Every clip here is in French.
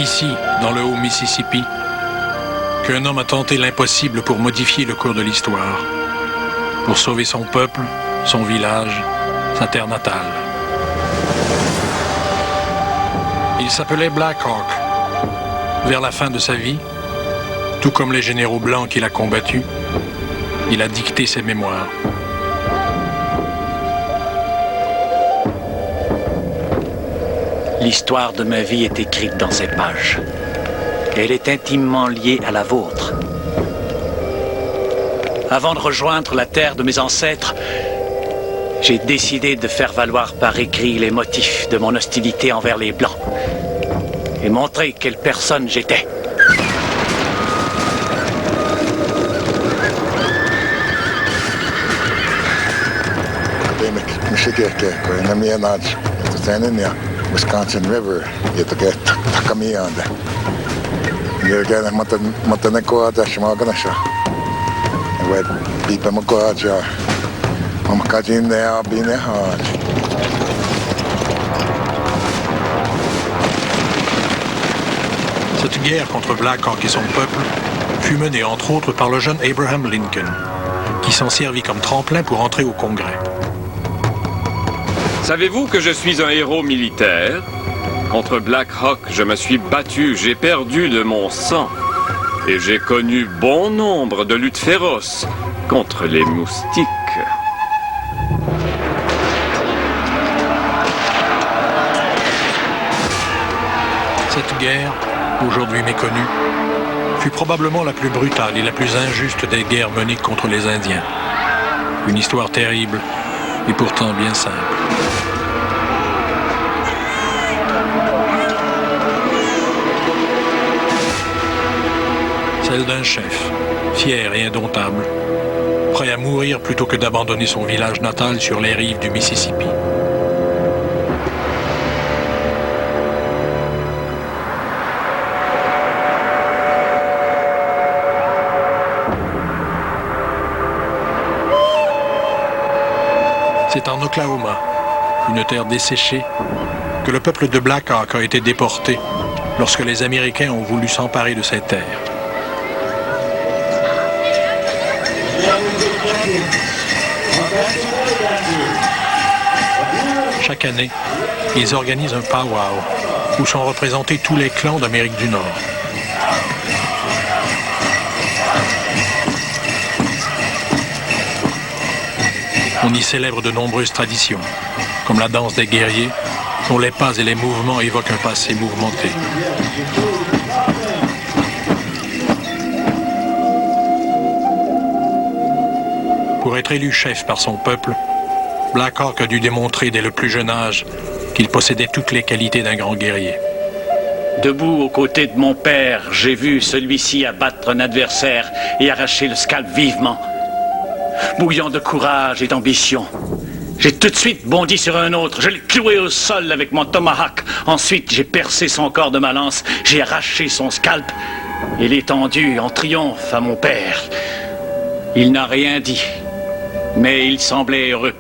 ici, dans le haut Mississippi, qu'un homme a tenté l'impossible pour modifier le cours de l'histoire, pour sauver son peuple, son village, sa terre natale. Il s'appelait Black Hawk. Vers la fin de sa vie, tout comme les généraux blancs qu'il a combattus, il a dicté ses mémoires. L'histoire de ma vie est écrite dans ces pages. Elle est intimement liée à la vôtre. Avant de rejoindre la terre de mes ancêtres, j'ai décidé de faire valoir par écrit les motifs de mon hostilité envers les Blancs et montrer quelle personne j'étais. Wisconsin River, jota takamiande. Jälkeen mutta ne kohdassa maakanassa. Ja voit piipä kohdassa ja omakasin ne ja bine haat. Cette guerre contre Black Hawk et son peuple fut menée entre autres par le jeune Abraham Lincoln, qui s'en servit comme tremplin pour entrer au Congrès. Savez-vous que je suis un héros militaire? Contre Black Hawk, je me suis battu, j'ai perdu de mon sang. Et j'ai connu bon nombre de luttes féroces contre les moustiques. Cette guerre, aujourd'hui méconnue, fut probablement la plus brutale et la plus injuste des guerres menées contre les Indiens. Une histoire terrible et pourtant bien simple. Celle d'un chef, fier et indomptable, prêt à mourir plutôt que d'abandonner son village natal sur les rives du Mississippi. C'est en Oklahoma, une terre desséchée, que le peuple de Black Hawk a été déporté lorsque les Américains ont voulu s'emparer de ces terres. Chaque année, ils organisent un powwow où sont représentés tous les clans d'Amérique du Nord. On y célèbre de nombreuses traditions, comme la danse des guerriers, dont les pas et les mouvements évoquent un passé mouvementé. Pour être élu chef par son peuple, Black Hawk a dû démontrer dès le plus jeune âge qu'il possédait toutes les qualités d'un grand guerrier. Debout aux côtés de mon père, j'ai vu celui-ci abattre un adversaire et arracher le scalp vivement. Bouillant de courage et d'ambition, j'ai tout de suite bondi sur un autre. Je l'ai cloué au sol avec mon tomahawk. Ensuite, j'ai percé son corps de ma lance. J'ai arraché son scalp et l'ai tendu en triomphe à mon père. Il n'a rien dit, mais il semblait heureux.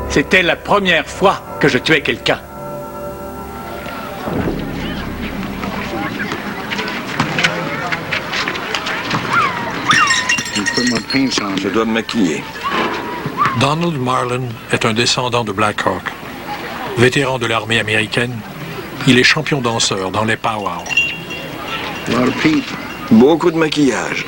C'était la première fois que je tuais quelqu'un. Je dois me maquiller. Donald Marlin est un descendant de Black Hawk. Vétéran de l'armée américaine, il est champion danseur dans les powwows. Beaucoup de maquillage.